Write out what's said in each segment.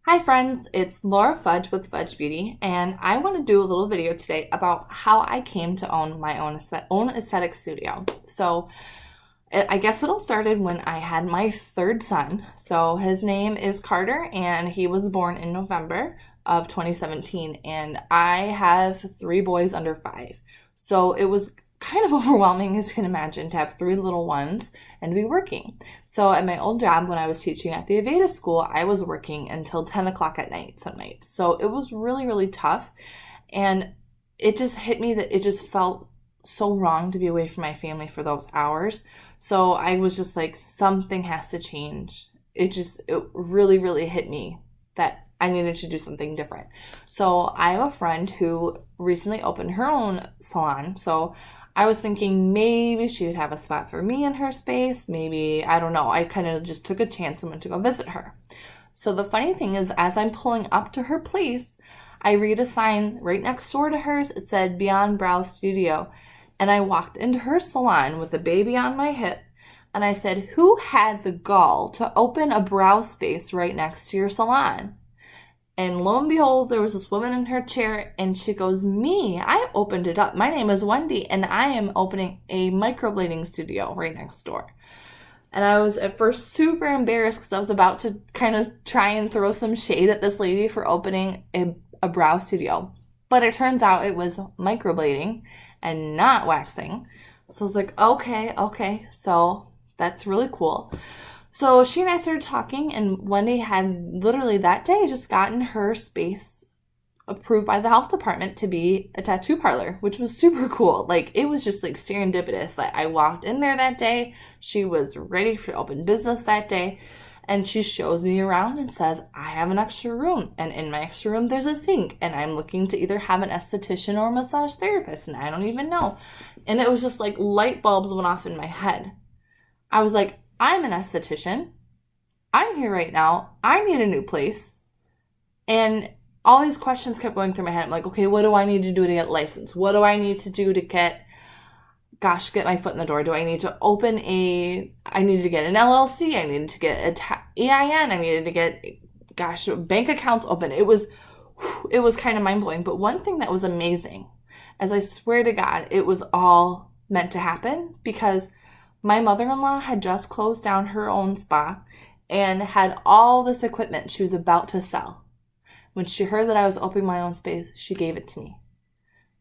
Hi friends, it's Laura Fudge with Fudge Beauty, and I want to do a little video today about how I came to own my own aesthetic studio. So I guess it all started when I had my third son. So his name is Carter, and he was born in November of 2017, and I have three boys under 5. So it was kind of overwhelming, as you can imagine, to have 3 little ones and be working. So at my old job, when I was teaching at the Aveda school, I was working until 10 o'clock at night some nights. So it was really, really tough. And it just hit me that it just felt so wrong to be away from my family for those hours. So I was just like, something has to change. It really, really hit me that I needed to do something different. So I have a friend who recently opened her own salon. So I was thinking maybe she would have a spot for me in her space. Maybe, I don't know. I kind of just took a chance and went to go visit her. So the funny thing is, as I'm pulling up to her place, I read a sign right next door to hers. It said Beyond Brow Studio. And I walked into her salon with the baby on my hip. And I said, who had the gall to open a brow space right next to your salon? And lo and behold, there was this woman in her chair, and she goes, me, I opened it up. My name is Wendy, and I am opening a microblading studio right next door. And I was at first super embarrassed because I was about to kind of try and throw some shade at this lady for opening a brow studio. But it turns out it was microblading and not waxing. So I was like, okay. So that's really cool. So she and I started talking, and Wendy had literally that day just gotten her space approved by the health department to be a tattoo parlor, which was super cool. Like, it was just like serendipitous that I walked in there that day. She was ready for open business that day, and she shows me around and says, I have an extra room, and in my extra room there's a sink, and I'm looking to either have an esthetician or a massage therapist, and I don't even know. And it was just like light bulbs went off in my head. I was like, I'm an esthetician. I'm here right now. I need a new place. And all these questions kept going through my head. I'm like, okay, what do I need to do to get licensed? What do I need to do to get my foot in the door? Do I need to I needed to get an LLC. I needed to get EIN. I needed to get, bank accounts open. It was kind of mind-blowing. But one thing that was amazing, as I swear to God, it was all meant to happen, because my mother-in-law had just closed down her own spa and had all this equipment she was about to sell. When she heard that I was opening my own space, she gave it to me.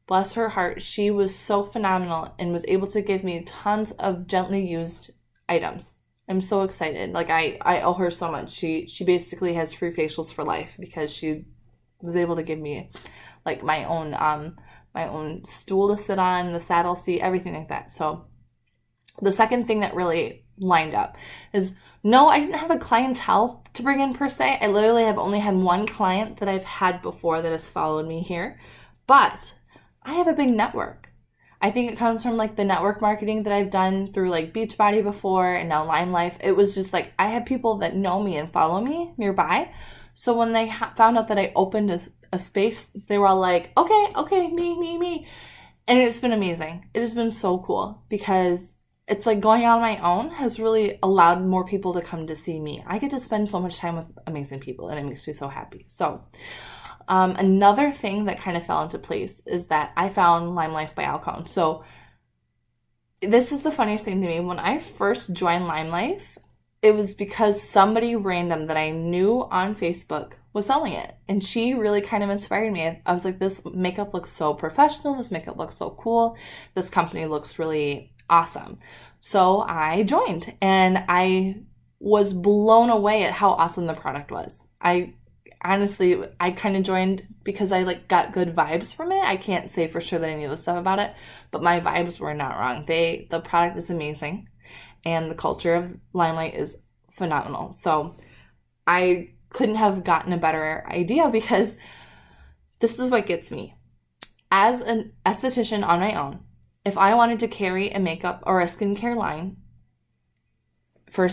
Bless her heart, she was so phenomenal and was able to give me tons of gently used items. I'm so excited. Like, I owe her so much. She basically has free facials for life because she was able to give me like my own stool to sit on, the saddle seat, everything like that. So the second thing that really lined up is, no, I didn't have a clientele to bring in per se. I literally have only had one client that I've had before that has followed me here. But I have a big network. I think it comes from like the network marketing that I've done through like Beachbody before and now LimeLife. It was just like, I have people that know me and follow me nearby. So when they found out that I opened a space, they were all like, okay, me. And it's been amazing. It has been so cool, because it's like going out on my own has really allowed more people to come to see me. I get to spend so much time with amazing people, and it makes me so happy. So another thing that kind of fell into place is that I found LimeLife by Alcone. So this is the funniest thing to me. When I first joined LimeLife, it was because somebody random that I knew on Facebook was selling it. And she really kind of inspired me. I was like, this makeup looks so professional. This makeup looks so cool. This company looks really awesome. So I joined, and I was blown away at how awesome the product was. I kind of joined because I like got good vibes from it. I can't say for sure that I knew the stuff about it, but my vibes were not wrong. The product is amazing, and the culture of Limelight is phenomenal. So I couldn't have gotten a better idea, because this is what gets me. As an esthetician on my own, if I wanted to carry a makeup or a skincare line,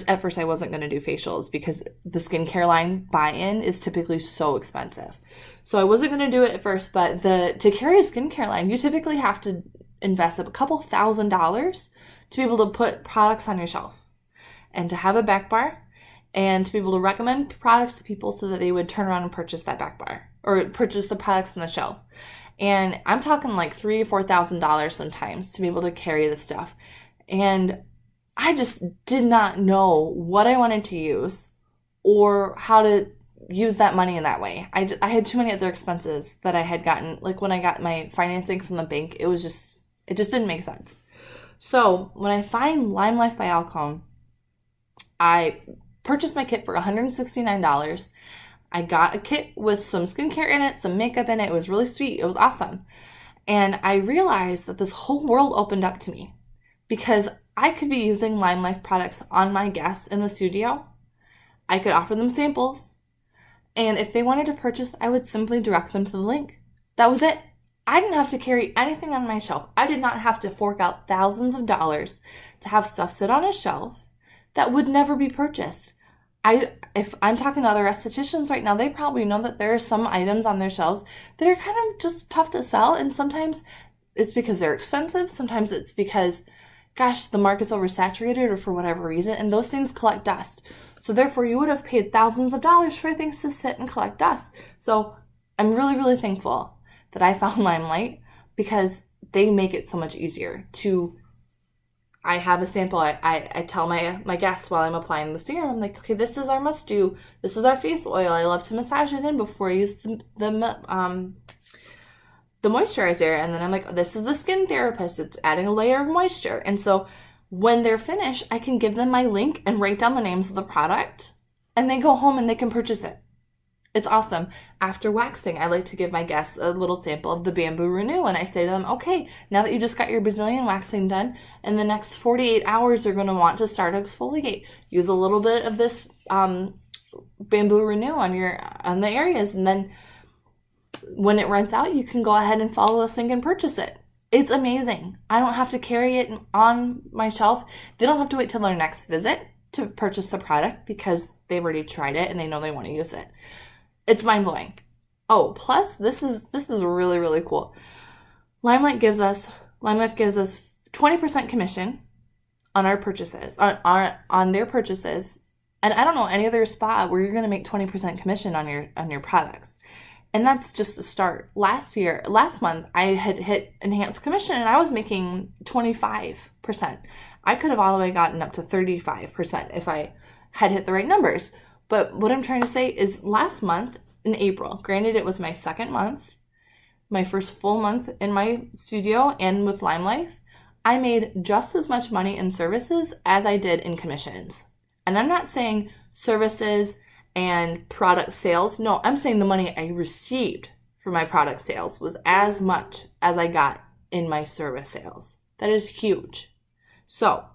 at first I wasn't going to do facials, because the skincare line buy-in is typically so expensive. So I wasn't going to do it at first, but to carry a skincare line, you typically have to invest a couple $1,000s to be able to put products on your shelf and to have a back bar and to be able to recommend products to people so that they would turn around and purchase that back bar or purchase the products on the shelf. And I'm talking like $3,000 or $4,000 sometimes to be able to carry this stuff. And I just did not know what I wanted to use or how to use that money in that way. I had too many other expenses that I had gotten. Like when I got my financing from the bank, it just didn't make sense. So when I find LimeLife by Alcone, I purchased my kit for $169. I got a kit with some skincare in it, some makeup in it. It was really sweet. It was awesome. And I realized that this whole world opened up to me because I could be using LimeLife products on my guests in the studio. I could offer them samples. And if they wanted to purchase, I would simply direct them to the link. That was it. I didn't have to carry anything on my shelf. I did not have to fork out thousands of dollars to have stuff sit on a shelf that would never be purchased. If I'm talking to other estheticians right now, they probably know that there are some items on their shelves that are kind of just tough to sell. And sometimes it's because they're expensive. Sometimes it's because, gosh, the market's oversaturated or for whatever reason. And those things collect dust. So therefore, you would have paid thousands of dollars for things to sit and collect dust. So I'm really, really thankful that I found LimeLife because they make it so much easier to, I have a sample. I tell my guests while I'm applying the serum, I'm like, okay, this is our must do. This is our face oil. I love to massage it in before I use the moisturizer. And then I'm like, this is the skin therapist. It's adding a layer of moisture. And so when they're finished, I can give them my link and write down the names of the product and they go home and they can purchase it. It's awesome. After waxing, I like to give my guests a little sample of the Bamboo Renew, and I say to them, okay, now that you just got your Brazilian waxing done, in the next 48 hours, you're going to want to start exfoliate. Use a little bit of this Bamboo Renew on the areas, and then when it runs out, you can go ahead and follow this link and purchase it. It's amazing. I don't have to carry it on my shelf. They don't have to wait till their next visit to purchase the product because they've already tried it and they know they want to use it. It's mind-blowing. Oh, plus this is really, really cool. LimeLife gives us 20% commission on our purchases, on their purchases. And I don't know any other spot where you're going to make 20% commission on your products. And that's just a start. Last month, I had hit enhanced commission and I was making 25%. I could have all the way gotten up to 35% if I had hit the right numbers. But what I'm trying to say is last month in April, granted it was my second month, my first full month in my studio and with LimeLife, I made just as much money in services as I did in commissions. And I'm not saying services and product sales. No, I'm saying the money I received for my product sales was as much as I got in my service sales. That is huge. So,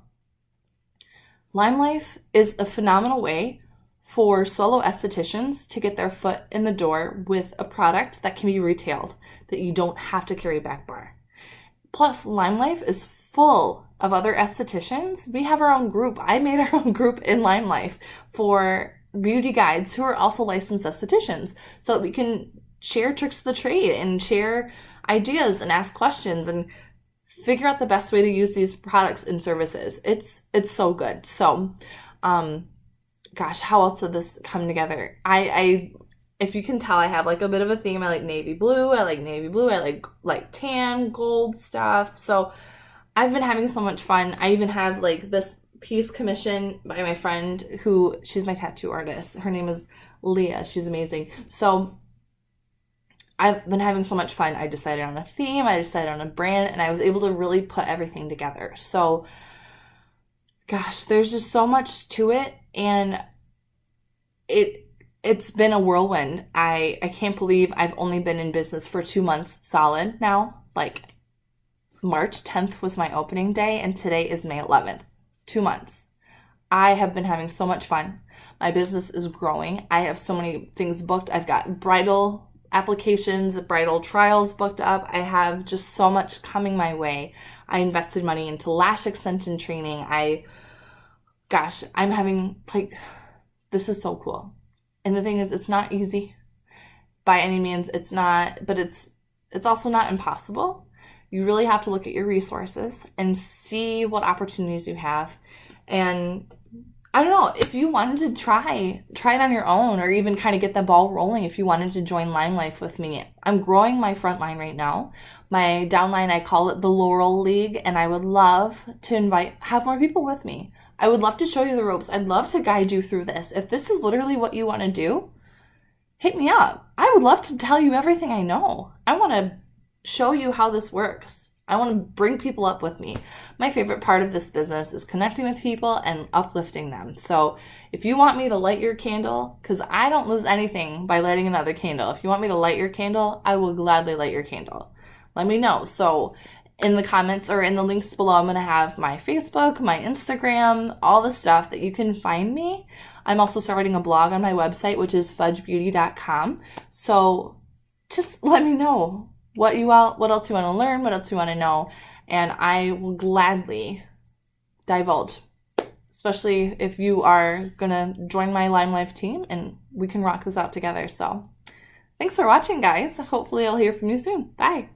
LimeLife is a phenomenal way for solo estheticians to get their foot in the door with a product that can be retailed, that you don't have to carry back bar. Plus, LimeLife is full of other estheticians. We have our own group. I made our own group in LimeLife for beauty guides who are also licensed estheticians so that we can share tricks of the trade and share ideas and ask questions and figure out the best way to use these products and services. It's so good. So, gosh, how else did this come together? I if you can tell, I have like a bit of a theme. I like navy blue. I like tan, gold stuff. So I've been having so much fun. I even have like this piece commissioned by my friend she's my tattoo artist. Her name is Leah. She's amazing. So I've been having so much fun. I decided on a theme. I decided on a brand, and I was able to really put everything together. So gosh, there's just so much to it, and it's been a whirlwind. I can't believe I've only been in business for 2 months solid now. Like March 10th was my opening day, and today is May 11th. 2 months. I have been having so much fun. My business is growing. I have so many things booked. I've got bridal applications, bridal trials booked up. I have just so much coming my way. I invested money into lash extension training. I'm having this is so cool. And the thing is, it's not easy by any means. It's not, but it's also not impossible. You really have to look at your resources and see what opportunities you have. And I don't know, if you wanted to try it on your own, or even kind of get the ball rolling, if you wanted to join LimeLife with me. I'm growing my front line right now. My downline, I call it the Laurel League, and I would love to have more people with me. I would love to show you the ropes. I'd love to guide you through this. If this is literally what you want to do, hit me up. I would love to tell you everything I know. I want to show you how this works. I want to bring people up with me. My favorite part of this business is connecting with people and uplifting them. So if you want me to light your candle, because I don't lose anything by lighting another candle. If you want me to light your candle, I will gladly light your candle. Let me know. So in the comments or in the links below, I'm going to have my Facebook, my Instagram, all the stuff that you can find me. I'm also starting a blog on my website, which is fudgebeauty.com. So just let me know what else you want to learn, what else you want to know, and I will gladly divulge, especially if you are going to join my LimeLife team and we can rock this out together. So thanks for watching, guys. Hopefully I'll hear from you soon. Bye.